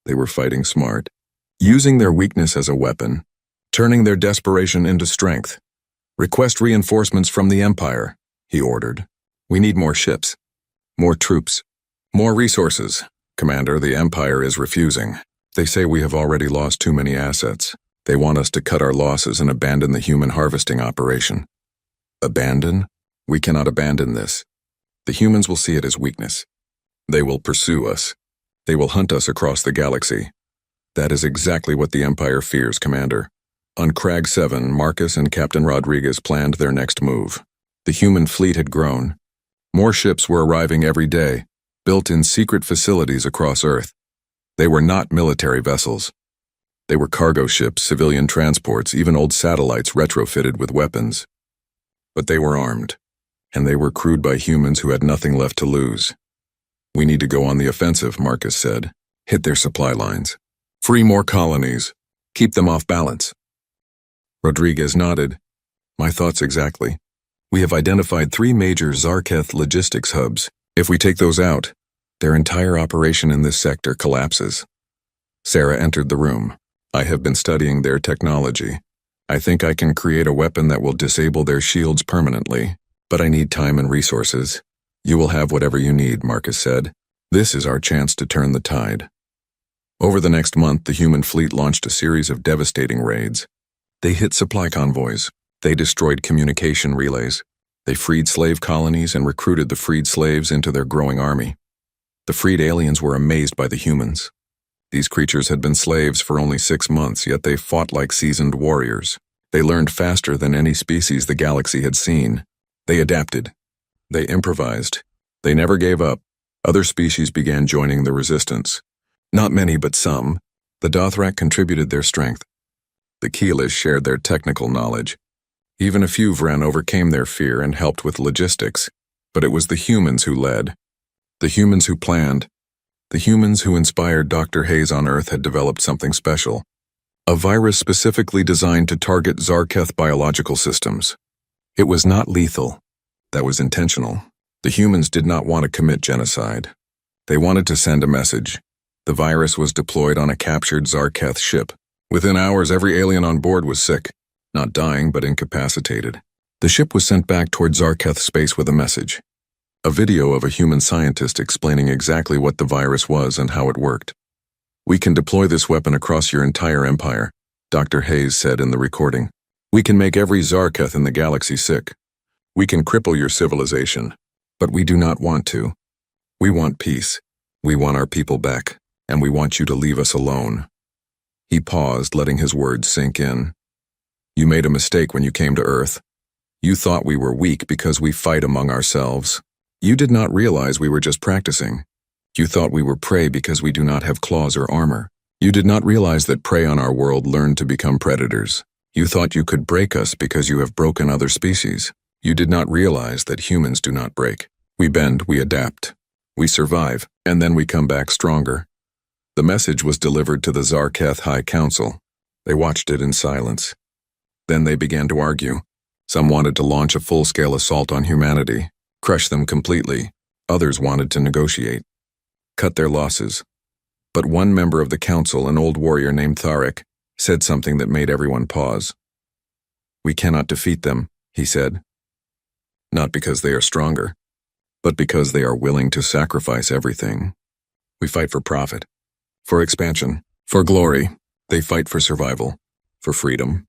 They were fighting smart, using their weakness as a weapon, turning their desperation into strength. "Request reinforcements from the Empire," he ordered. "We need more ships, more troops, more resources. Commander, the Empire is refusing. They say we have already lost too many assets. They want us to cut our losses and abandon the human harvesting operation." "Abandon? We cannot abandon this. The humans will see it as weakness. They will pursue us. They will hunt us across the galaxy. That is exactly what the Empire fears, Commander." On Crag 7, Marcus and Captain Rodriguez planned their next move. The human fleet had grown. More ships were arriving every day, built in secret facilities across Earth. They were not military vessels. They were cargo ships, civilian transports, even old satellites retrofitted with weapons. But they were armed, and they were crewed by humans who had nothing left to lose. "We need to go on the offensive," Marcus said. "Hit their supply lines. Free more colonies. Keep them off balance." Rodriguez nodded. "My thoughts exactly. We have identified 3 major Zarketh logistics hubs. If we take those out, their entire operation in this sector collapses." Sarah entered the room. "I have been studying their technology. I think I can create a weapon that will disable their shields permanently, but I need time and resources." "You will have whatever you need," Marcus said. "This is our chance to turn the tide." Over the next month, the human fleet launched a series of devastating raids. They hit supply convoys. They destroyed communication relays. They freed slave colonies and recruited the freed slaves into their growing army. The freed aliens were amazed by the humans. These creatures had been slaves for only 6 months, yet they fought like seasoned warriors. They learned faster than any species the galaxy had seen. They adapted. They improvised. They never gave up. Other species began joining the resistance. Not many, but some. The Dothrak contributed their strength. The Keelish shared their technical knowledge. Even a few Vren overcame their fear and helped with logistics. But it was the humans who led. The humans who planned. The humans who inspired Dr. Hayes on Earth had developed something special. A virus specifically designed to target Zarketh biological systems. It was not lethal. That was intentional. The humans did not want to commit genocide. They wanted to send a message. The virus was deployed on a captured Zarketh ship. Within hours, every alien on board was sick. Not dying, but incapacitated. The ship was sent back toward Zarketh space with a message. A video of a human scientist explaining exactly what the virus was and how it worked. "We can deploy this weapon across your entire empire," Dr. Hayes said in the recording. "We can make every Zarketh in the galaxy sick. We can cripple your civilization. But we do not want to. We want peace. We want our people back, and we want you to leave us alone." He paused, letting his words sink in. "You made a mistake when you came to Earth. You thought we were weak because we fight among ourselves. You did not realize we were just practicing. You thought we were prey because we do not have claws or armor. You did not realize that prey on our world learned to become predators. You thought you could break us because you have broken other species. You did not realize that humans do not break. We bend, we adapt. We survive, and then we come back stronger." The message was delivered to the Zarketh High Council. They watched it in silence. Then they began to argue. Some wanted to launch a full-scale assault on humanity, crush them completely. Others wanted to negotiate, cut their losses. But one member of the council, an old warrior named Tharek, said something that made everyone pause. "We cannot defeat them," he said. "Not because they are stronger, but because they are willing to sacrifice everything. We fight for profit, for expansion, for glory. They fight for survival, for freedom,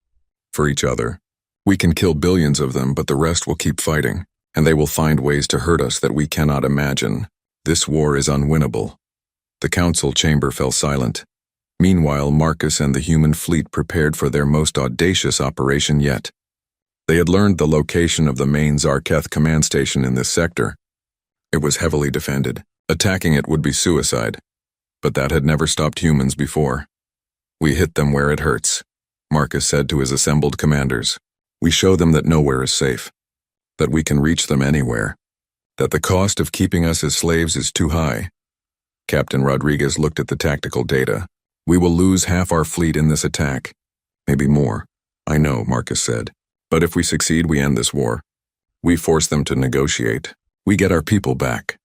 for each other. We can kill billions of them, but the rest will keep fighting, and they will find ways to hurt us that we cannot imagine. This war is unwinnable." The council chamber fell silent. Meanwhile, Marcus and the human fleet prepared for their most audacious operation yet. They had learned the location of the main Zarketh command station in this sector. It was heavily defended. Attacking it would be suicide, but that had never stopped humans before. "We hit them where it hurts," Marcus said to his assembled commanders. "We show them that nowhere is safe, that we can reach them anywhere, that the cost of keeping us as slaves is too high." Captain Rodriguez looked at the tactical data. "We will lose half our fleet in this attack. Maybe more." "I know," Marcus said. "But if we succeed, we end this war. We force them to negotiate. We get our people back."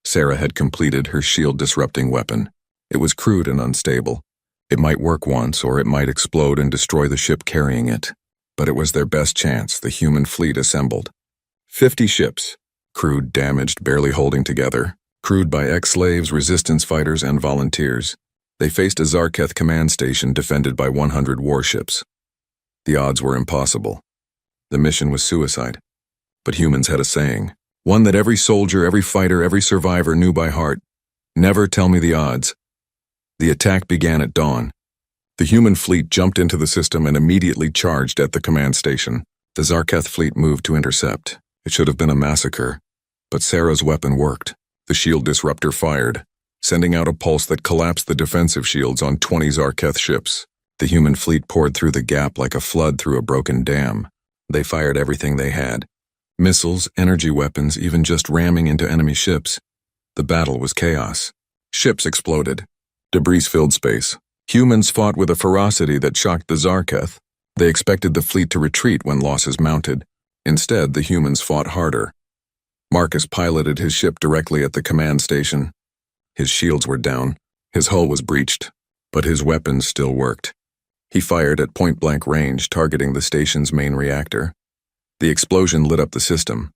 Sarah had completed her shield-disrupting weapon. It was crude and unstable. It might work once, or it might explode and destroy the ship carrying it. But it was their best chance. The human fleet assembled. 50 ships, crude, damaged, barely holding together. Crewed by ex-slaves, resistance fighters, and volunteers. They faced a Zarketh command station defended by 100 warships. The odds were impossible. The mission was suicide. But humans had a saying, one that every soldier, every fighter, every survivor knew by heart: "Never tell me the odds." The attack began at dawn. The human fleet jumped into the system and immediately charged at the command station. The Zarketh fleet moved to intercept. It should have been a massacre. But Sarah's weapon worked. The shield disruptor fired, sending out a pulse that collapsed the defensive shields on 20 Zarketh ships. The human fleet poured through the gap like a flood through a broken dam. They fired everything they had. Missiles, energy weapons, even just ramming into enemy ships. The battle was chaos. Ships exploded. Debris filled space. Humans fought with a ferocity that shocked the Zarketh. They expected the fleet to retreat when losses mounted. Instead, the humans fought harder. Marcus piloted his ship directly at the command station. His shields were down, his hull was breached, but his weapons still worked. He fired at point-blank range, targeting the station's main reactor. The explosion lit up the system.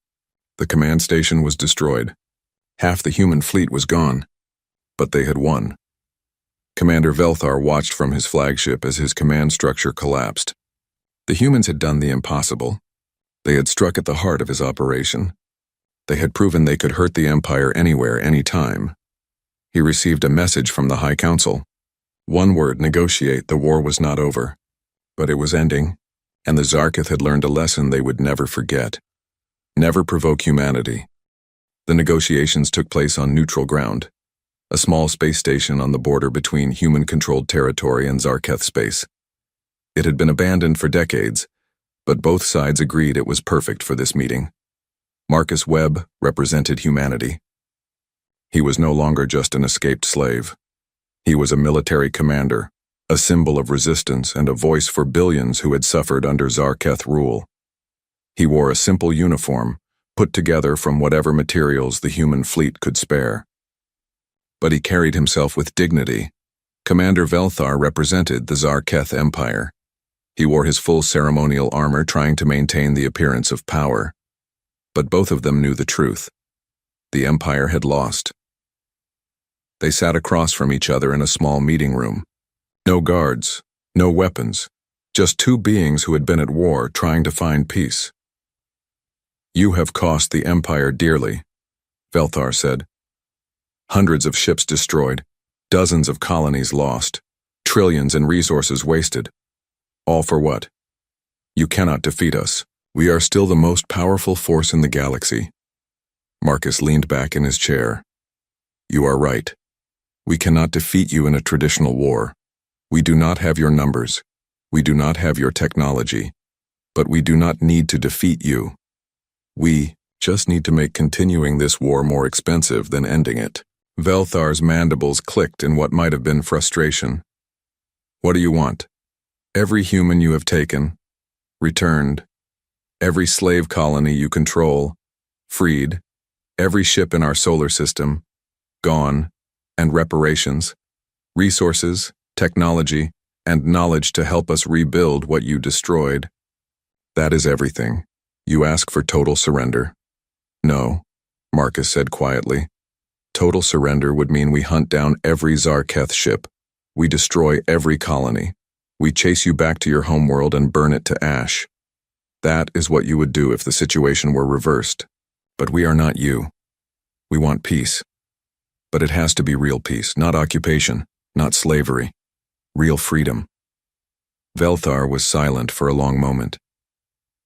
The command station was destroyed. Half the human fleet was gone, but they had won. Commander Velthar watched from his flagship as his command structure collapsed. The humans had done the impossible. They had struck at the heart of his operation. They had proven they could hurt the Empire anywhere, anytime. He received a message from the High Council. One word: negotiate. The war was not over. But it was ending, and the Zarketh had learned a lesson they would never forget. Never provoke humanity. The negotiations took place on neutral ground, a small space station on the border between human-controlled territory and Zarketh space. It had been abandoned for decades, but both sides agreed it was perfect for this meeting. Marcus Webb represented humanity. He was no longer just an escaped slave. He was a military commander, a symbol of resistance and a voice for billions who had suffered under Zarketh rule. He wore a simple uniform, put together from whatever materials the human fleet could spare. But he carried himself with dignity. Commander Velthar represented the Zarketh Empire. He wore his full ceremonial armor, trying to maintain the appearance of power. But both of them knew the truth. The Empire had lost. They sat across from each other in a small meeting room. No guards, no weapons, just two beings who had been at war trying to find peace. "You have cost the Empire dearly," Velthar said. "Hundreds of ships destroyed, dozens of colonies lost, trillions in resources wasted. All for what? You cannot defeat us. We are still the most powerful force in the galaxy." Marcus leaned back in his chair. "You are right. We cannot defeat you in a traditional war. We do not have your numbers. We do not have your technology. But we do not need to defeat you. We just need to make continuing this war more expensive than ending it." Velthar's mandibles clicked in what might have been frustration. "What do you want? Every human you have taken, returned, Every slave colony you control, freed. Every ship in our solar system, gone. And reparations, resources, technology, and knowledge to help us rebuild what you destroyed. That is everything. You ask for total surrender. No, Marcus said quietly. Total surrender would mean we hunt down every Zarketh ship. We destroy every colony. We chase you back to your homeworld and burn it to ash. That is what you would do if the situation were reversed. But we are not you. We want peace. But it has to be real peace, not occupation, not slavery. Real freedom. Velthar was silent for a long moment.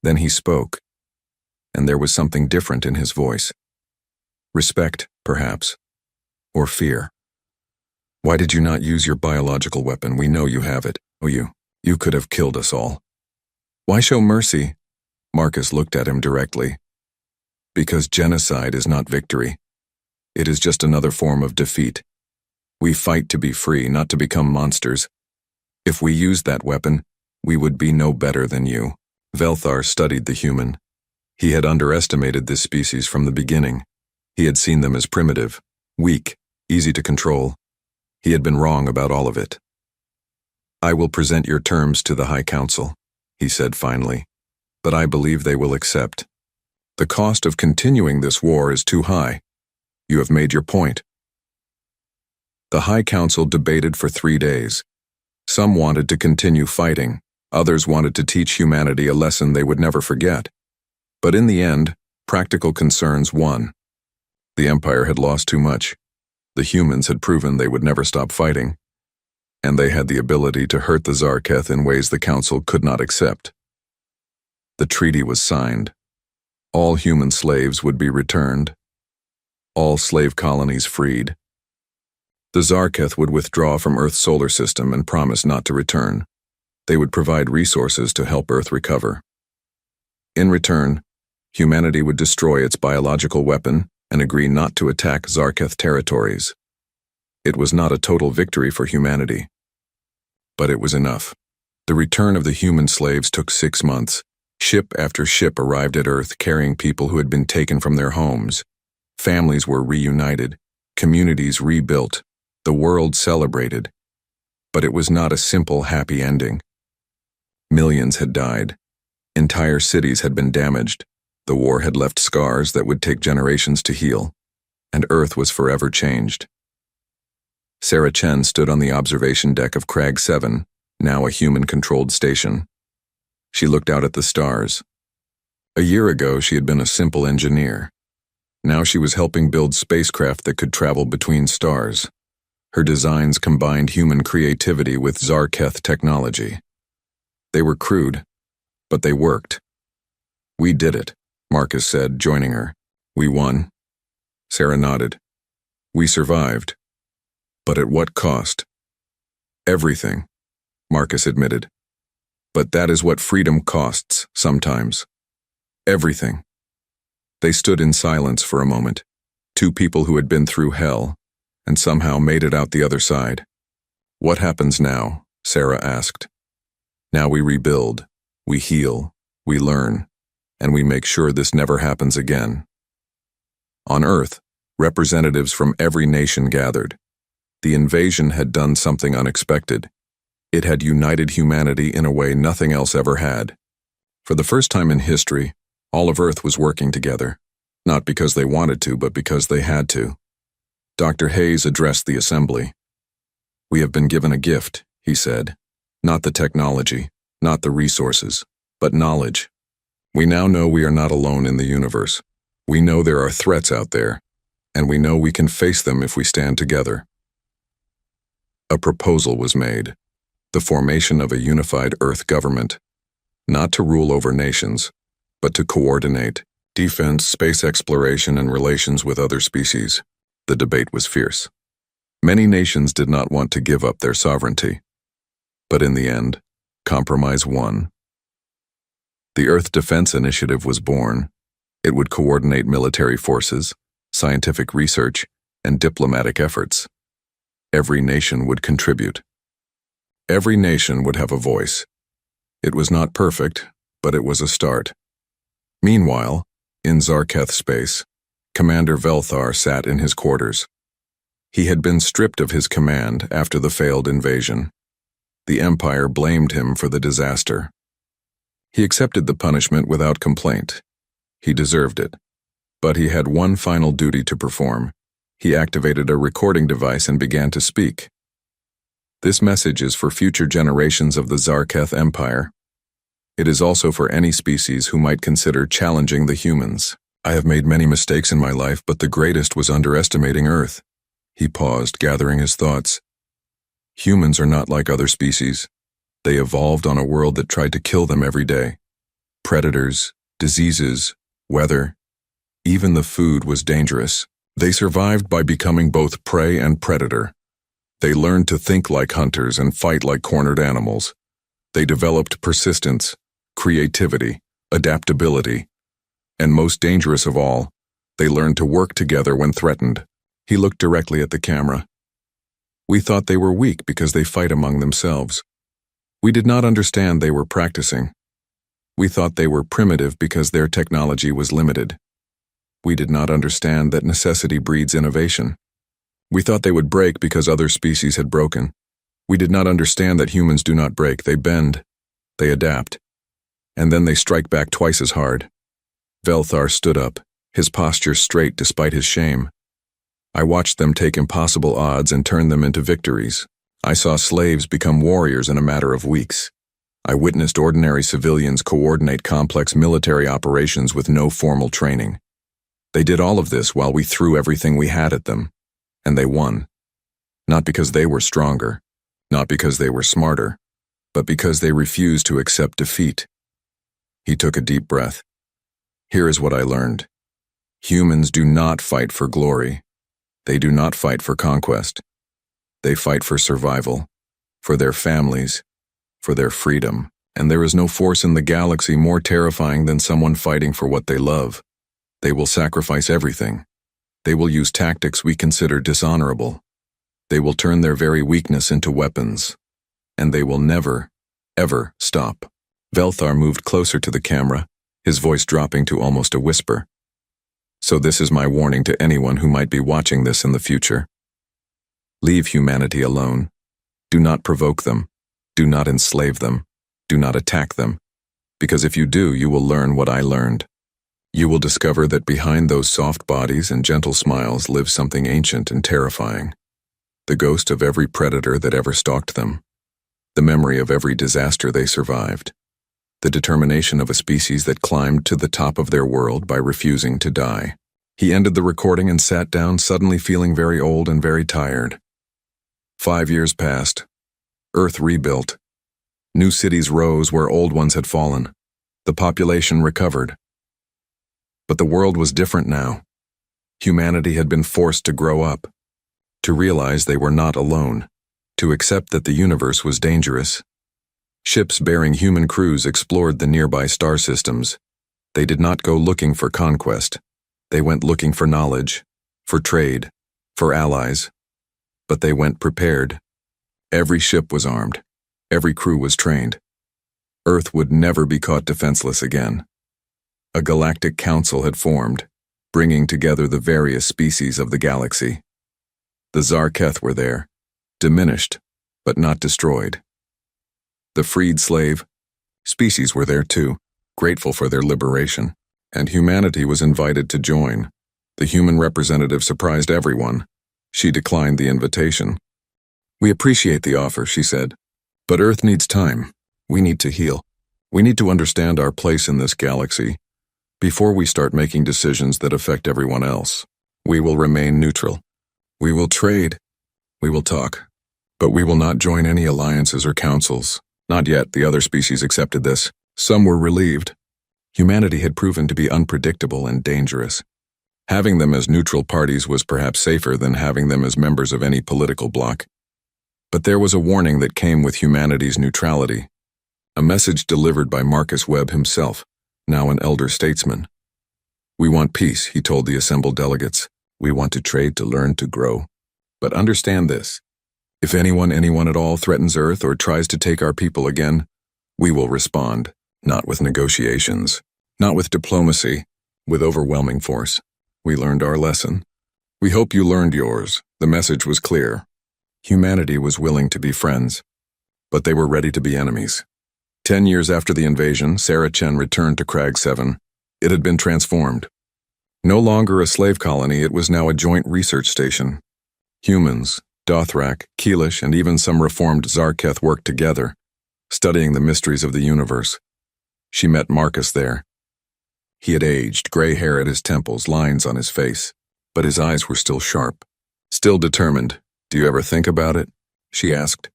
Then he spoke, and there was something different in his voice. Respect, perhaps, or fear. Why did you not use your biological weapon? We know you have it. Oh, you could have killed us all. Why show mercy? Marcus looked at him directly. Because genocide is not victory. It is just another form of defeat. We fight to be free, not to become monsters. If we used that weapon, we would be no better than you. Velthar studied the human. He had underestimated this species from the beginning. He had seen them as primitive, weak, easy to control. He had been wrong about all of it. I will present your terms to the High Council, he said finally, but I believe they will accept. The cost of continuing this war is too high. You have made your point. The High Council debated for 3 days. Some wanted to continue fighting, others wanted to teach humanity a lesson they would never forget. But in the end, practical concerns won. The Empire had lost too much. The humans had proven they would never stop fighting, and they had the ability to hurt the Zarketh in ways the Council could not accept. The treaty was signed. All human slaves would be returned. All slave colonies freed. The Zarketh would withdraw from Earth's solar system and promise not to return. They would provide resources to help Earth recover. In return, humanity would destroy its biological weapon and agree not to attack Zarketh territories. It was not a total victory for humanity. But it was enough. The return of the human slaves took 6 months. Ship after ship arrived at Earth carrying people who had been taken from their homes. Families were reunited, communities rebuilt, the world celebrated. But it was not a simple, happy ending. Millions had died. Entire cities had been damaged. The war had left scars that would take generations to heal, and Earth was forever changed. Sarah Chen stood on the observation deck of Crag 7, now a human-controlled station. She looked out at the stars. A year ago, she had been a simple engineer. Now she was helping build spacecraft that could travel between stars. Her designs combined human creativity with Zarketh technology. They were crude, but they worked. We did it, Marcus said, joining her. We won. Sarah nodded. We survived. But at what cost? Everything, Marcus admitted. But that is what freedom costs sometimes. Everything. They stood in silence for a moment, 2 people who had been through hell, and somehow made it out the other side. What happens now? Sarah asked. Now we rebuild, we heal, we learn, and we make sure this never happens again. On Earth, representatives from every nation gathered. The invasion had done something unexpected. It had united humanity in a way nothing else ever had. For the first time in history, all of Earth was working together, not because they wanted to, but because they had to. Dr. Hayes addressed the assembly. We have been given a gift, he said. Not the technology, not the resources, but knowledge. We now know we are not alone in the universe. We know there are threats out there, and we know we can face them if we stand together. A proposal was made, the formation of a unified Earth government, not to rule over nations, but to coordinate defense, space exploration, and relations with other species. The debate was fierce. Many nations did not want to give up their sovereignty. But in the end, compromise won. The Earth Defense Initiative was born. It would coordinate military forces, scientific research, and diplomatic efforts. Every nation would contribute. Every nation would have a voice. It was not perfect, but it was a start. Meanwhile, in Zarketh space, Commander Velthar sat in his quarters. He had been stripped of his command after the failed invasion. The Empire blamed him for the disaster. He accepted the punishment without complaint. He deserved it. But he had one final duty to perform. He activated a recording device and began to speak. This message is for future generations of the Zarketh Empire. It is also for any species who might consider challenging the humans. I have made many mistakes in my life, but the greatest was underestimating Earth. He paused, gathering his thoughts. Humans are not like other species. They evolved on a world that tried to kill them every day. Predators, diseases, weather, even the food was dangerous. They survived by becoming both prey and predator. They learned to think like hunters and fight like cornered animals. They developed persistence, creativity, adaptability, and most dangerous of all, they learned to work together when threatened. He looked directly at the camera. We thought they were weak because they fight among themselves. We did not understand they were practicing. We thought they were primitive because their technology was limited. We did not understand that necessity breeds innovation. We thought they would break because other species had broken. We did not understand that humans do not break, they bend, they adapt, and then they strike back twice as hard. Velthar stood up, his posture straight despite his shame. I watched them take impossible odds and turn them into victories. I saw slaves become warriors in a matter of weeks. I witnessed ordinary civilians coordinate complex military operations with no formal training. They did all of this while we threw everything we had at them, and they won. Not because they were stronger, not because they were smarter, but because they refused to accept defeat. He took a deep breath. Here is what I learned. Humans do not fight for glory. They do not fight for conquest. They fight for survival, for their families, for their freedom. And there is no force in the galaxy more terrifying than someone fighting for what they love. They will sacrifice everything. They will use tactics we consider dishonorable. They will turn their very weakness into weapons. And they will never, ever stop. Velthar moved closer to the camera, his voice dropping to almost a whisper. So this is my warning to anyone who might be watching this in the future. Leave humanity alone. Do not provoke them. Do not enslave them. Do not attack them. Because if you do, you will learn what I learned. You will discover that behind those soft bodies and gentle smiles lives something ancient and terrifying. The ghost of every predator that ever stalked them. The memory of every disaster they survived. The determination of a species that climbed to the top of their world by refusing to die. He ended the recording and sat down, suddenly feeling very old and very tired. 5 years passed. Earth rebuilt. New cities rose where old ones had fallen. The population recovered. But the world was different now. Humanity had been forced to grow up, to realize they were not alone, to accept that the universe was dangerous. Ships bearing human crews explored the nearby star systems. They did not go looking for conquest. They went looking for knowledge, for trade, for allies. But they went prepared. Every ship was armed. Every crew was trained. Earth would never be caught defenseless again. A galactic council had formed, bringing together the various species of the galaxy. The Zarketh were there, diminished, but not destroyed. The freed slave species were there too, grateful for their liberation, and humanity was invited to join. The human representative surprised everyone. She declined the invitation. We appreciate the offer, she said, but Earth needs time. We need to heal. We need to understand our place in this galaxy before we start making decisions that affect everyone else. We will remain neutral. We will trade. We will talk. But we will not join any alliances or councils. Not yet, the other species accepted this. Some were relieved. Humanity had proven to be unpredictable and dangerous. Having them as neutral parties was perhaps safer than having them as members of any political bloc. But there was a warning that came with humanity's neutrality. A message delivered by Marcus Webb himself, now an elder statesman. We want peace, he told the assembled delegates. We want to trade, to learn, to grow. But understand this. If anyone at all threatens Earth or tries to take our people again, we will respond, not with negotiations, Not with diplomacy, with overwhelming force. We learned our lesson. We hope you learned yours. The message was clear. Humanity was willing to be friends, but they were ready to be enemies. 10 years after the invasion, Sarah Chen returned to Crag 7. It had been transformed. No longer a slave colony, it was now a joint research station. Humans, Dothrak, Keelish, and even some reformed Zarketh worked together, studying the mysteries of the universe. She met Marcus there. He had aged, gray hair at his temples, lines on his face, but his eyes were still sharp, still determined. "Do you ever think about it?" she asked.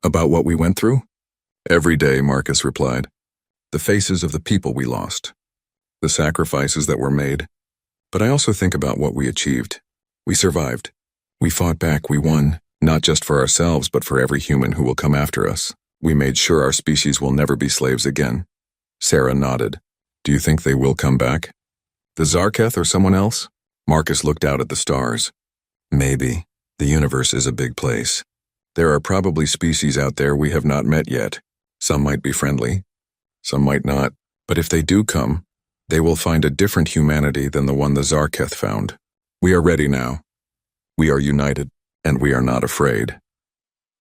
"About what we went through?" "Every day," Marcus replied. "The faces of the people we lost, the sacrifices that were made. But I also think about what we achieved. We survived. We fought back, we won, not just for ourselves, but for every human who will come after us. We made sure our species will never be slaves again." Sarah nodded. "Do you think they will come back? The Zarketh or someone else?" Marcus looked out at the stars. "Maybe. The universe is a big place. There are probably species out there we have not met yet. Some might be friendly, some might not. But if they do come, they will find a different humanity than the one the Zarketh found. We are ready now. We are united, and we are not afraid."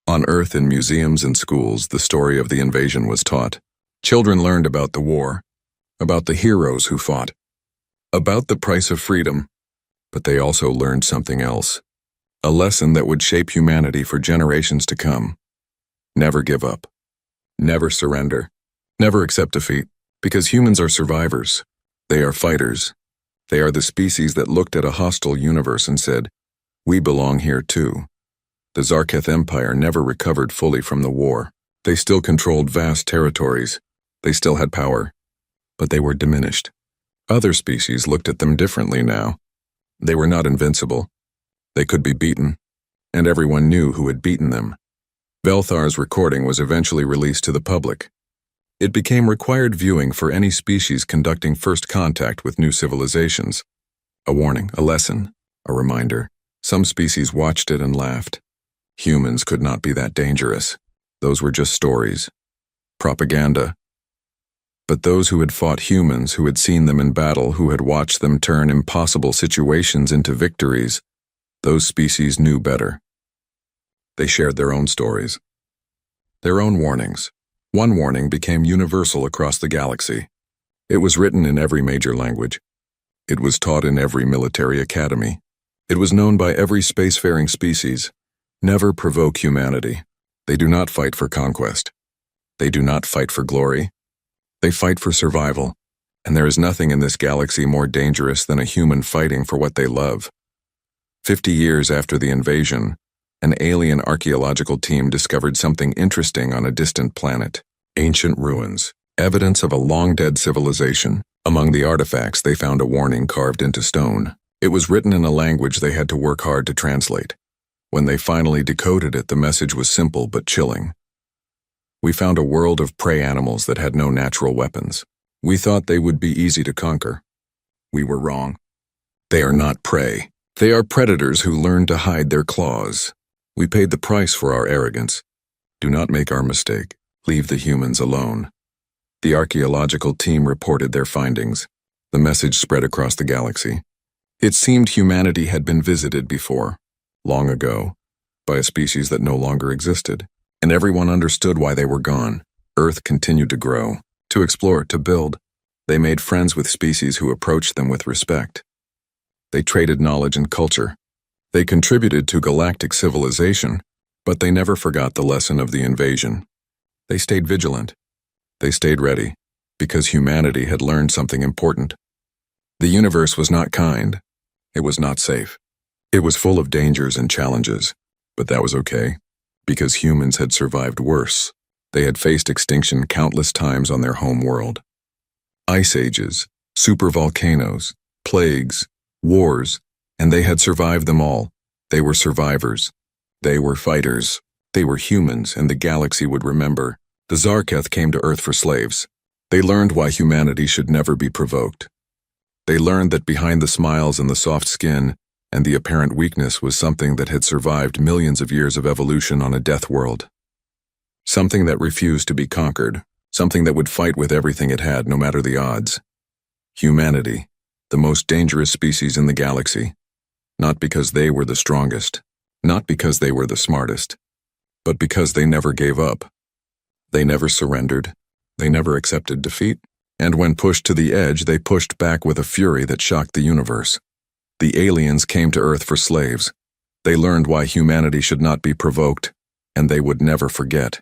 On Earth, in museums and schools, the story of the invasion was taught. Children learned about the war, about the heroes who fought, about the price of freedom. But they also learned something else, a lesson that would shape humanity for generations to come. Never give up. Never surrender. Never accept defeat, because humans are survivors. They are fighters. They are the species that looked at a hostile universe and said, "We belong here too." The Zarketh Empire never recovered fully from the war. They still controlled vast territories. They still had power, but they were diminished. Other species looked at them differently now. They were not invincible. They could be beaten, and everyone knew who had beaten them. Velthar's recording was eventually released to the public. It became required viewing for any species conducting first contact with new civilizations. A warning, a lesson, a reminder. Some species watched it and laughed. Humans could not be that dangerous. Those were just stories. Propaganda. But those who had fought humans, who had seen them in battle, who had watched them turn impossible situations into victories, those species knew better. They shared their own stories, their own warnings. One warning became universal across the galaxy. It was written in every major language. It was taught in every military academy. It was known by every spacefaring species. Never provoke humanity. They do not fight for conquest. They do not fight for glory. They fight for survival, and there is nothing in this galaxy more dangerous than a human fighting for what they love. 50 years after the invasion, an alien archaeological team discovered something interesting on a distant planet. Ancient ruins, evidence of a long-dead civilization. Among the artifacts, they found a warning carved into stone. It was written in a language they had to work hard to translate. When they finally decoded it, the message was simple but chilling. "We found a world of prey animals that had no natural weapons. We thought they would be easy to conquer. We were wrong. They are not prey. They are predators who learn to hide their claws. We paid the price for our arrogance. Do not make our mistake. Leave the humans alone." The archaeological team reported their findings. The message spread across the galaxy. It seemed humanity had been visited before, long ago, by a species that no longer existed, and everyone understood why they were gone. Earth continued to grow, to explore, to build. They made friends with species who approached them with respect. They traded knowledge and culture. They contributed to galactic civilization, but they never forgot the lesson of the invasion. They stayed vigilant. They stayed ready, because humanity had learned something important. The universe was not kind. It was not safe. It was full of dangers and challenges, but that was okay, because humans had survived worse. They had faced extinction countless times on their home world. Ice ages, supervolcanoes, plagues, wars, and they had survived them all. They were survivors. They were fighters. They were humans, and the galaxy would remember. The Zarketh came to Earth for slaves. They learned why humanity should never be provoked. They learned that behind the smiles and the soft skin and the apparent weakness was something that had survived millions of years of evolution on a death world. Something that refused to be conquered. Something that would fight with everything it had, no matter the odds. Humanity, the most dangerous species in the galaxy. Not because they were the strongest, not because they were the smartest, but because they never gave up. They never surrendered, they never accepted defeat, and when pushed to the edge, they pushed back with a fury that shocked the universe. The aliens came to Earth for slaves. They learned why humanity should not be provoked, and they would never forget.